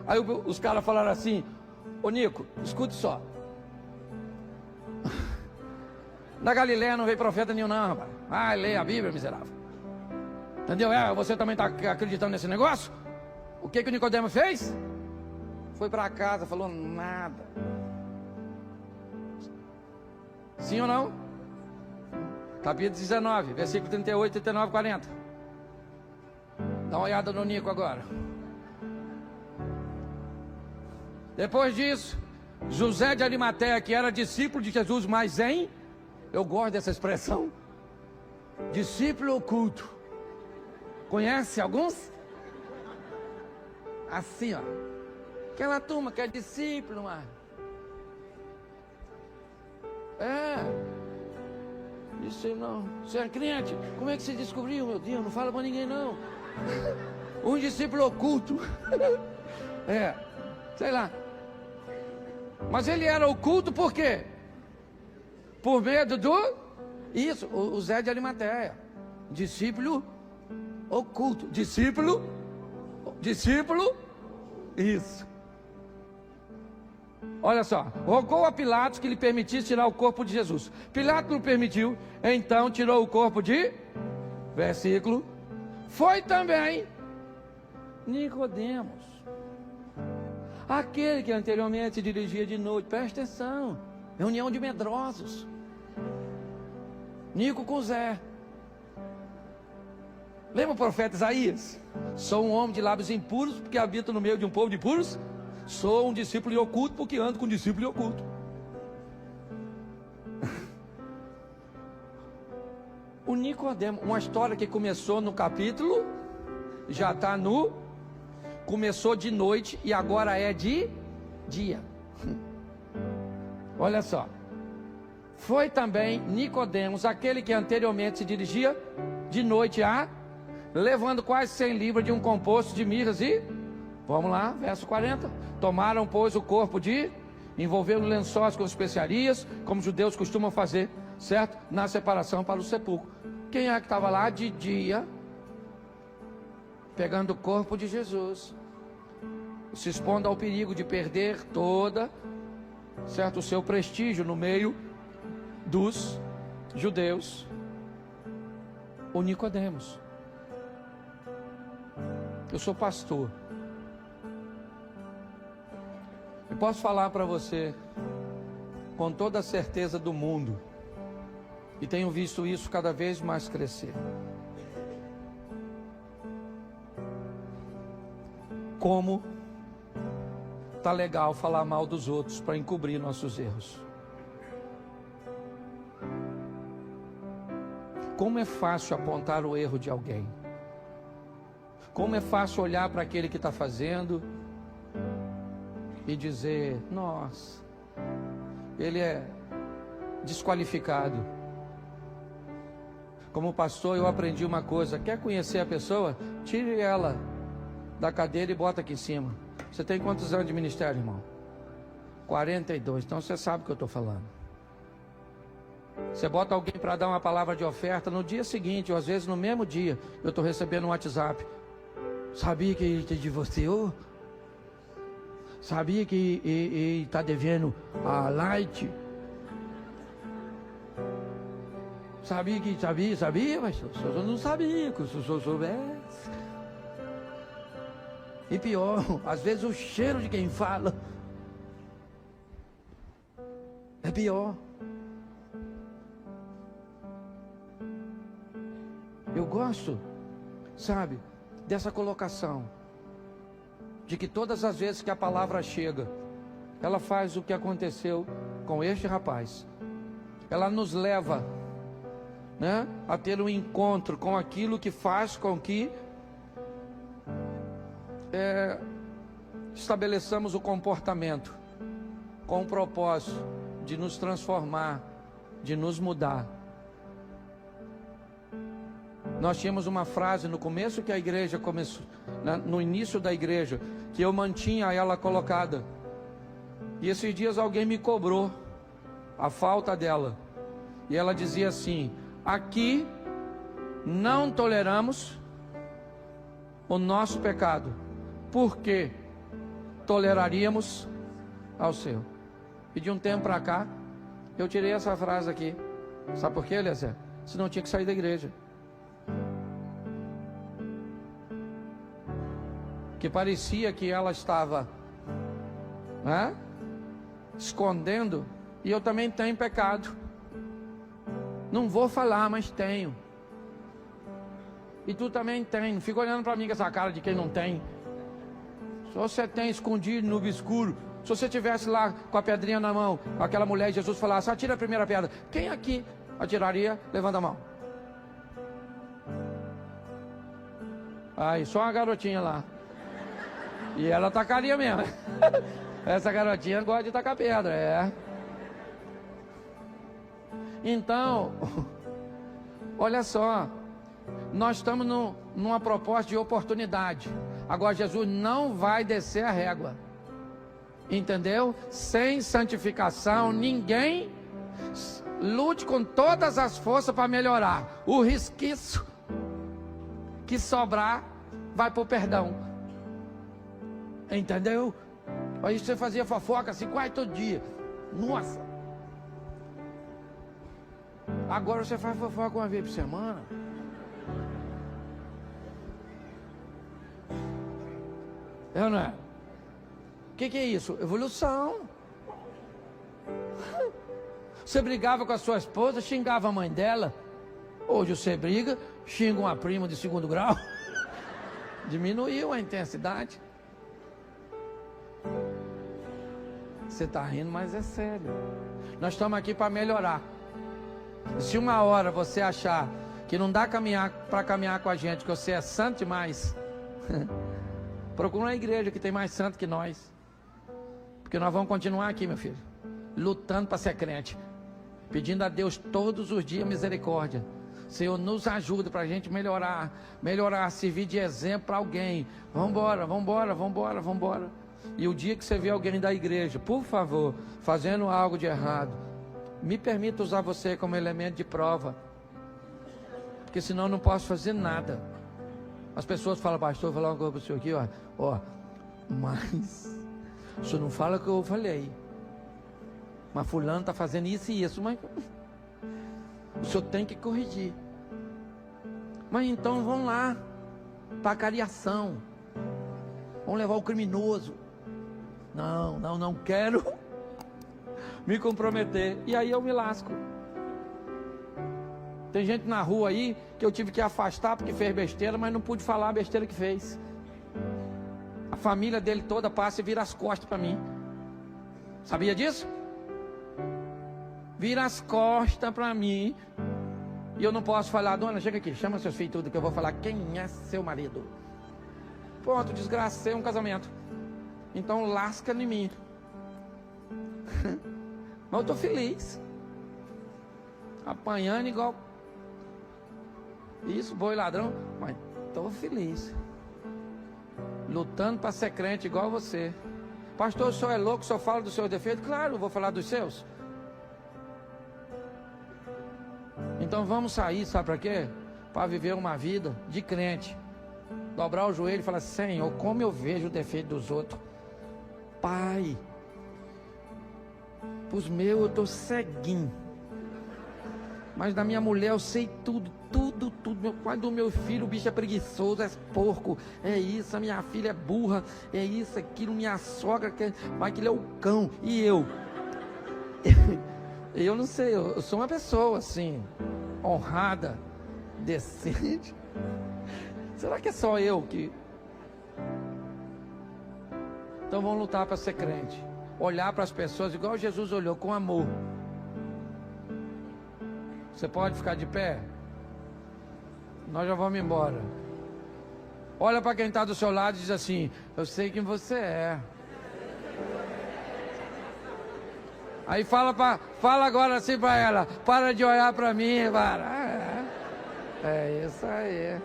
Aí os caras falaram assim: ô Nico, escute só. Da Galileia não veio profeta nenhum não, rapaz. Vai ler a Bíblia, miserável. Entendeu? Você também está acreditando nesse negócio? O que o Nicodemo fez? Foi para casa, falou nada. Sim ou não? Capítulo 19, versículo 38, 39, 40. Dá uma olhada no Nico agora. Depois disso, José de Arimateia, que era discípulo de Jesus, mas eu gosto dessa expressão, discípulo oculto. Conhece alguns? Assim, ó. Aquela turma que é discípulo, mano. Disse: não, você é crente? Como é que você descobriu? Meu Deus, não fala pra ninguém não. Um discípulo oculto. Sei lá. Mas ele era oculto por quê? Por medo do... Isso, o Zé de Arimateia. Discípulo oculto. Discípulo. Isso. Olha só. Rogou a Pilatos que lhe permitisse tirar o corpo de Jesus. Pilatos não permitiu. Então tirou o corpo de... Versículo. Foi também Nicodemos, aquele que anteriormente se dirigia de noite. Presta atenção. Reunião de medrosos. Nico com Zé. Lembra o profeta Isaías? Sou um homem de lábios impuros, porque habito no meio de um povo de puros. Sou um discípulo oculto, porque ando com um discípulo oculto. O Nicodemo, uma história que começou no capítulo, já está no... Começou de noite e agora é de dia. Olha só. Foi também Nicodemos, aquele que anteriormente se dirigia de noite levando quase 100 libras de um composto de mirras e... Vamos lá, verso 40. Tomaram, pois, o corpo envolveram lençóis com especiarias, como os judeus costumam fazer, certo? Na separação para o sepulcro. Quem é que estava lá de dia, pegando o corpo de Jesus, se expondo ao perigo de perder certo, o seu prestígio no meio dos judeus, o Nicodemos. Eu sou pastor. Eu posso falar para você com toda a certeza do mundo, e tenho visto isso cada vez mais crescer. Como tá legal falar mal dos outros para encobrir nossos erros. Como é fácil apontar o erro de alguém. Como é fácil olhar para aquele que está fazendo e dizer: nossa, ele é desqualificado. Como pastor, eu aprendi uma coisa: quer conhecer a pessoa? Tire ela da cadeira e bota aqui em cima. Você tem quantos anos de ministério, irmão? 42. Então você sabe o que eu estou falando. Você bota alguém para dar uma palavra de oferta, no dia seguinte, ou às vezes no mesmo dia, eu estou recebendo um WhatsApp: sabia que ele te divorciou? Sabia que ele está devendo a Light? Sabia, mas eu não sabia, que se eu soubesse. E pior, às vezes o cheiro de quem fala é pior. Eu gosto, sabe, dessa colocação, de que todas as vezes que a palavra chega, ela faz o que aconteceu com este rapaz. Ela nos leva, né, a ter um encontro com aquilo que faz com que estabeleçamos o comportamento com o propósito de nos transformar, de nos mudar. Nós tínhamos uma frase no começo que a igreja começou, no início da igreja, que eu mantinha ela colocada. E esses dias alguém me cobrou a falta dela. E ela dizia assim: aqui não toleramos o nosso pecado, porque toleraríamos ao seu. E de um tempo para cá, eu tirei essa frase aqui. Sabe por quê, Eliezer? Senão tinha que sair da igreja. Que parecia que ela estava, né, escondendo. E eu também tenho pecado. Não vou falar, mas tenho. E tu também tem. Não fica olhando para mim com essa cara de quem não tem. Se você tem escondido no obscuro, se você estivesse lá com a pedrinha na mão, aquela mulher, Jesus falasse: atira a primeira pedra, quem aqui atiraria? Levanta a mão. Aí, só uma garotinha lá. E ela tacaria mesmo. Essa garotinha gosta de tacar pedra, é. Então, olha só, nós estamos numa proposta de oportunidade. Agora Jesus não vai descer a régua, entendeu? Sem santificação, ninguém lute com todas as forças para melhorar. O resquício que sobrar vai para o perdão, entendeu? Aí você fazia fofoca assim quase todo dia. Nossa! Agora você faz fofoca uma vez por semana. É ou não é? O que é isso? Evolução. Você brigava com a sua esposa, xingava a mãe dela. Hoje você briga, xinga uma prima de 2º grau. Diminuiu a intensidade. Você está rindo, mas é sério. Nós estamos aqui para melhorar. Se uma hora você achar que não dá para caminhar com a gente, que você é santo demais, procura uma igreja que tem mais santo que nós. Porque nós vamos continuar aqui, meu filho, lutando para ser crente, pedindo a Deus todos os dias misericórdia. Senhor, nos ajuda para a gente melhorar, servir de exemplo para alguém. Vamos embora. E o dia que você vê alguém da igreja, por favor, fazendo algo de errado, me permita usar você como elemento de prova, porque senão eu não posso fazer nada. As pessoas falam: pastor, vou falar uma coisa para o senhor aqui, ó, mas o senhor não fala o que eu falei, mas fulano está fazendo isso e isso, mas O senhor tem que corrigir. Mas então vão lá para a cariação. Vão levar o criminoso. Não quero me comprometer. E aí eu me lasco. Tem gente na rua aí que eu tive que afastar porque fez besteira, mas não pude falar a besteira que fez. A família dele toda passa e vira as costas para mim. Sabia disso? Vira as costas para mim. E eu não posso falar: dona, chega aqui, chama seus filhos tudo, que eu vou falar quem é seu marido. Pronto, desgracei um casamento. Então lasca em mim. Mas eu estou feliz. Apanhando igual isso, boi ladrão. Mas estou feliz. Lutando para ser crente igual você. Pastor, o senhor é louco, o senhor fala dos seus defeitos? Claro, eu vou falar dos seus. Então vamos sair, sabe para quê? Para viver uma vida de crente. Dobrar o joelho e falar: Senhor, como eu vejo o defeito dos outros. Pai, pros meus eu estou ceguinho. Mas da minha mulher eu sei tudo. Meu pai do meu filho, o bicho é preguiçoso, é porco. É isso, a minha filha é burra. É isso, aquilo, minha sogra, mas aquilo é o cão. E eu? Eu não sei, eu sou uma pessoa assim, honrada, decente. Será que é só eu que... Então vamos lutar para ser crente. Olhar para as pessoas igual Jesus olhou, com amor. Você pode ficar de pé? Nós já vamos embora. Olha para quem está do seu lado e diz assim: eu sei quem você é. Aí fala agora assim para ela: para de olhar para mim, para. É isso aí.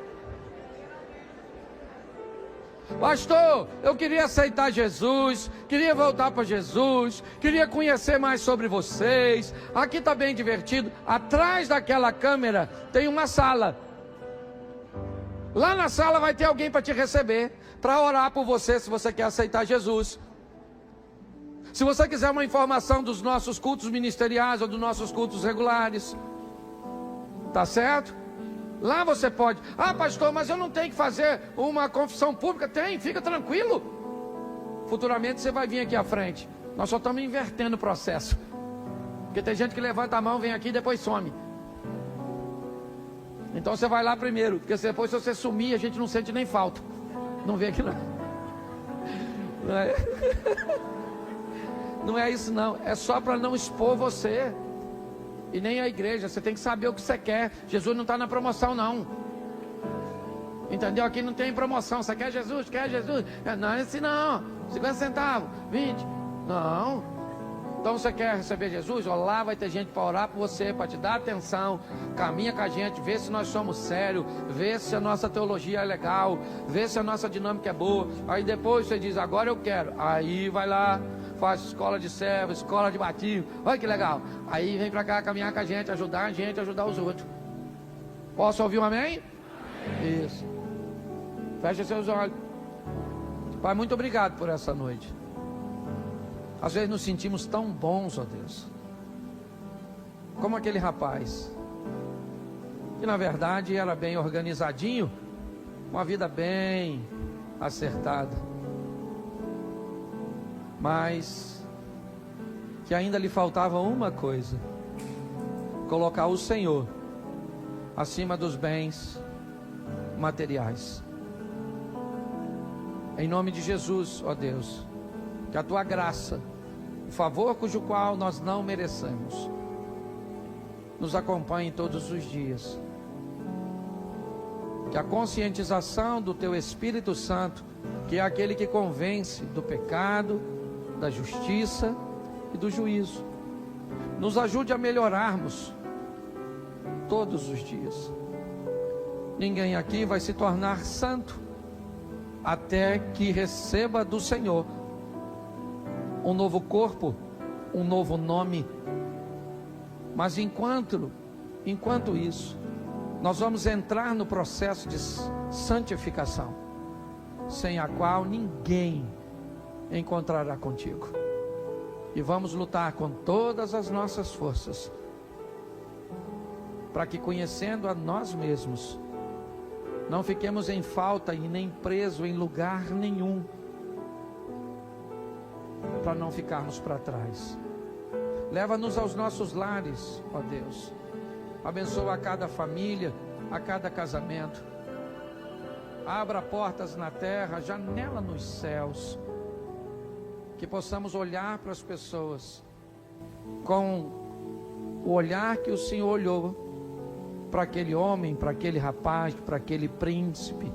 Pastor, eu queria aceitar Jesus, queria voltar para Jesus, queria conhecer mais sobre vocês. Aqui está bem divertido. Atrás daquela câmera tem uma sala. Lá na sala vai ter alguém para te receber, para orar por você se você quer aceitar Jesus. Se você quiser uma informação dos nossos cultos ministeriais ou dos nossos cultos regulares, tá certo? Lá você pode. Ah, pastor, mas eu não tenho que fazer uma confissão pública. Tem, fica tranquilo. Futuramente você vai vir aqui à frente. Nós só estamos invertendo o processo. Porque tem gente que levanta a mão, vem aqui e depois some. Então você vai lá primeiro, porque depois, se você sumir, a gente não sente nem falta. Não vem aqui não. Não é, não é isso não. É só para não expor você. E nem a igreja. Você tem que saber o que você quer. Jesus não está na promoção não. Entendeu? Aqui não tem promoção. Você quer Jesus? Quer Jesus? Não, esse não. 50 centavos, 20. Não. Então você quer receber Jesus? Ó, lá vai ter gente para orar por você, para te dar atenção. Caminha com a gente, vê se nós somos sérios, vê se a nossa teologia é legal, vê se a nossa dinâmica é boa. Aí depois você diz: agora eu quero. Aí vai lá, faz escola de servo, escola de batismo. Olha que legal. Aí vem para cá caminhar com a gente, ajudar os outros. Posso ouvir um amém? Amém. Isso. Feche seus olhos. Pai, muito obrigado por essa noite. Às vezes nos sentimos tão bons, ó Deus, como aquele rapaz, que na verdade era bem organizadinho, uma vida bem acertada, mas que ainda lhe faltava uma coisa: colocar o Senhor acima dos bens materiais. Em nome de Jesus, ó Deus, que a tua graça, o favor cujo qual nós não merecemos, nos acompanhe todos os dias. Que a conscientização do teu Espírito Santo, que é aquele que convence do pecado, da justiça e do juízo, nos ajude a melhorarmos todos os dias. Ninguém aqui vai se tornar santo até que receba do Senhor um novo corpo, um novo nome. Mas enquanto isso, nós vamos entrar no processo de santificação, sem a qual ninguém encontrará contigo. E vamos lutar com todas as nossas forças para que, conhecendo a nós mesmos, não fiquemos em falta e nem presos em lugar nenhum, para não ficarmos para trás. Leva-nos aos nossos lares, ó Deus. Abençoa a cada família, a cada casamento. Abra portas na terra, janela nos céus. Que possamos olhar para as pessoas com o olhar que o Senhor olhou para aquele homem, para aquele rapaz, para aquele príncipe,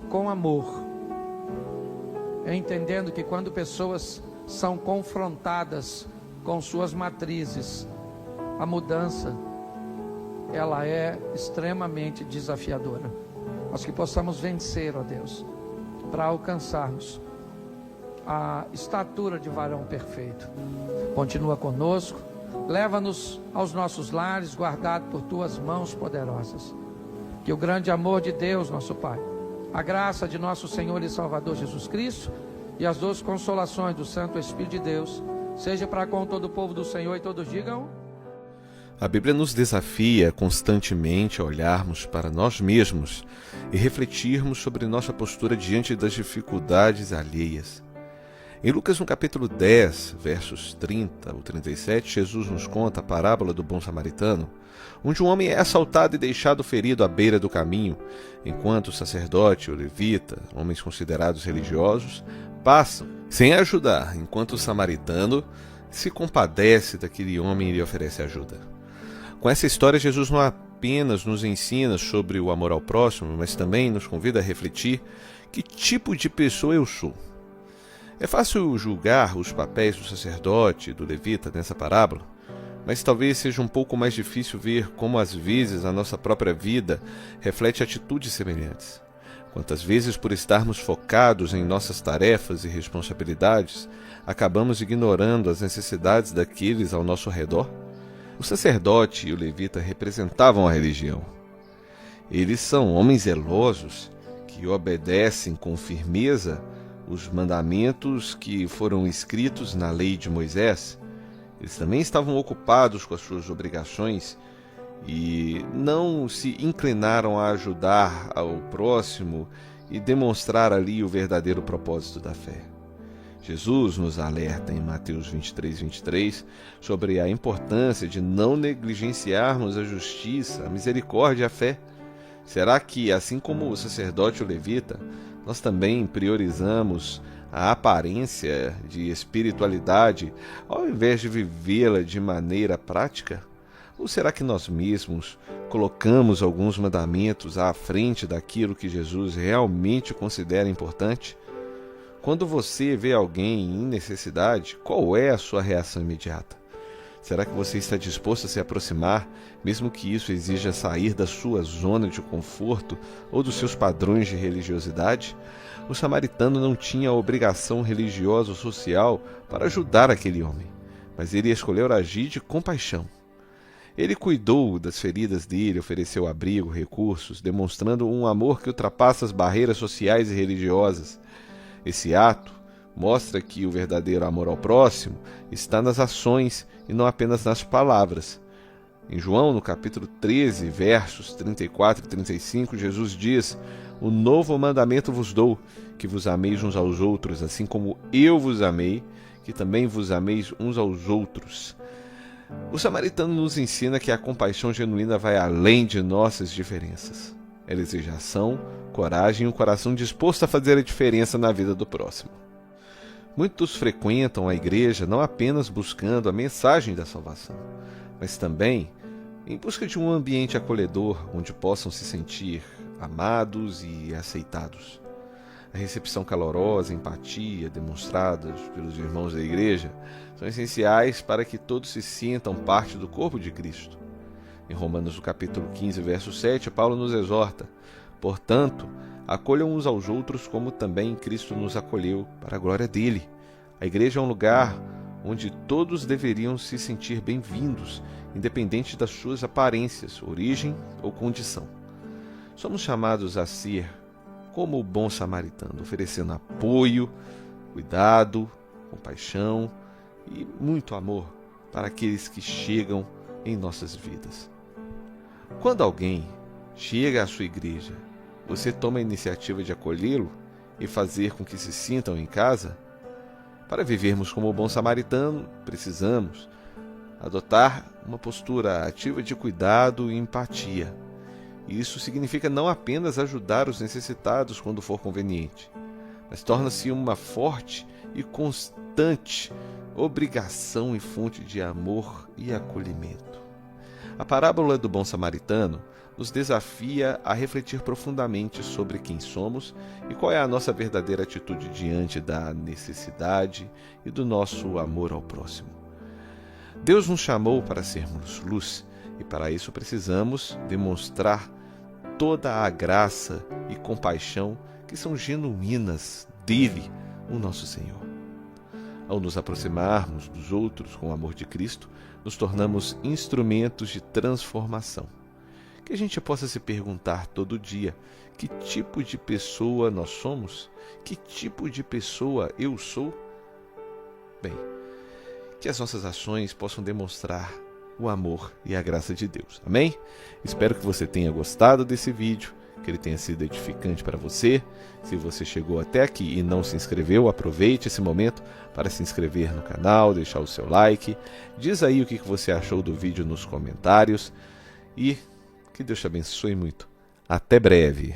com amor. Entendendo que quando pessoas são confrontadas com suas matrizes, a mudança, ela é extremamente desafiadora. Mas que possamos vencer, ó Deus, para alcançarmos a estatura de varão perfeito. Continua conosco, leva-nos aos nossos lares, guardado por tuas mãos poderosas. Que o grande amor de Deus, nosso Pai, a graça de nosso Senhor e Salvador Jesus Cristo e as doces consolações do Santo Espírito de Deus seja para com todo o povo do Senhor, e todos digam: A Bíblia nos desafia constantemente a olharmos para nós mesmos e refletirmos sobre nossa postura diante das dificuldades alheias. Em Lucas, no capítulo 10, versos 30 ao 37, Jesus nos conta a parábola do bom samaritano, onde um homem é assaltado e deixado ferido à beira do caminho, enquanto o sacerdote e o levita, homens considerados religiosos, passam sem ajudar, enquanto o samaritano se compadece daquele homem e lhe oferece ajuda. Com essa história, Jesus não apenas nos ensina sobre o amor ao próximo, mas também nos convida a refletir que tipo de pessoa eu sou. É fácil julgar os papéis do sacerdote e do levita nessa parábola, mas talvez seja um pouco mais difícil ver como às vezes a nossa própria vida reflete atitudes semelhantes. Quantas vezes, por estarmos focados em nossas tarefas e responsabilidades, acabamos ignorando as necessidades daqueles ao nosso redor? O sacerdote e o levita representavam a religião. Eles são homens zelosos que obedecem com firmeza os mandamentos que foram escritos na lei de Moisés. Eles também estavam ocupados com as suas obrigações e não se inclinaram a ajudar ao próximo e demonstrar ali o verdadeiro propósito da fé. Jesus nos alerta em Mateus 23 sobre a importância de não negligenciarmos a justiça, a misericórdia e a fé. Será que, assim como o sacerdote e o levita, nós também priorizamos a aparência de espiritualidade ao invés de vivê-la de maneira prática? Ou será que nós mesmos colocamos alguns mandamentos à frente daquilo que Jesus realmente considera importante? Quando você vê alguém em necessidade, qual é a sua reação imediata? Será que você está disposto a se aproximar, mesmo que isso exija sair da sua zona de conforto ou dos seus padrões de religiosidade? O samaritano não tinha a obrigação religiosa ou social para ajudar aquele homem, mas ele escolheu agir de compaixão. Ele cuidou das feridas dele, ofereceu abrigo, recursos, demonstrando um amor que ultrapassa as barreiras sociais e religiosas. Esse ato mostra que o verdadeiro amor ao próximo está nas ações e não apenas nas palavras. Em João, no capítulo 13, versos 34 e 35, Jesus diz: "Um novo mandamento vos dou, que vos ameis uns aos outros, assim como eu vos amei, que também vos ameis uns aos outros." O samaritano nos ensina que a compaixão genuína vai além de nossas diferenças. Ela exige ação, coragem e um coração disposto a fazer a diferença na vida do próximo. Muitos frequentam a igreja não apenas buscando a mensagem da salvação, mas também em busca de um ambiente acolhedor onde possam se sentir amados e aceitados. A recepção calorosa, empatia demonstradas pelos irmãos da igreja são essenciais para que todos se sintam parte do corpo de Cristo. Em Romanos, no capítulo 15, verso 7, Paulo nos exorta: "Portanto, acolham uns aos outros como também Cristo nos acolheu para a glória dele." A igreja é um lugar onde todos deveriam se sentir bem-vindos, independente das suas aparências, origem ou condição. Somos chamados a ser como o bom samaritano, oferecendo apoio, cuidado, compaixão e muito amor para aqueles que chegam em nossas vidas. Quando alguém chega à sua igreja, você toma a iniciativa de acolhê-lo e fazer com que se sintam em casa? Para vivermos como o bom samaritano, precisamos adotar uma postura ativa de cuidado e empatia. Isso significa não apenas ajudar os necessitados quando for conveniente, mas torna-se uma forte e constante obrigação e fonte de amor e acolhimento. A parábola do bom samaritano nos desafia a refletir profundamente sobre quem somos e qual é a nossa verdadeira atitude diante da necessidade e do nosso amor ao próximo. Deus nos chamou para sermos luz e para isso precisamos demonstrar toda a graça e compaixão que são genuínas dele, o nosso Senhor. Ao nos aproximarmos dos outros com o amor de Cristo, nos tornamos instrumentos de transformação. Que a gente possa se perguntar todo dia: que tipo de pessoa nós somos? Que tipo de pessoa eu sou? Bem, que as nossas ações possam demonstrar o amor e a graça de Deus. Amém? Espero que você tenha gostado desse vídeo, que ele tenha sido edificante para você. Se você chegou até aqui e não se inscreveu, aproveite esse momento para se inscrever no canal, deixar o seu like. Diz aí o que você achou do vídeo nos comentários e que Deus te abençoe muito. Até breve.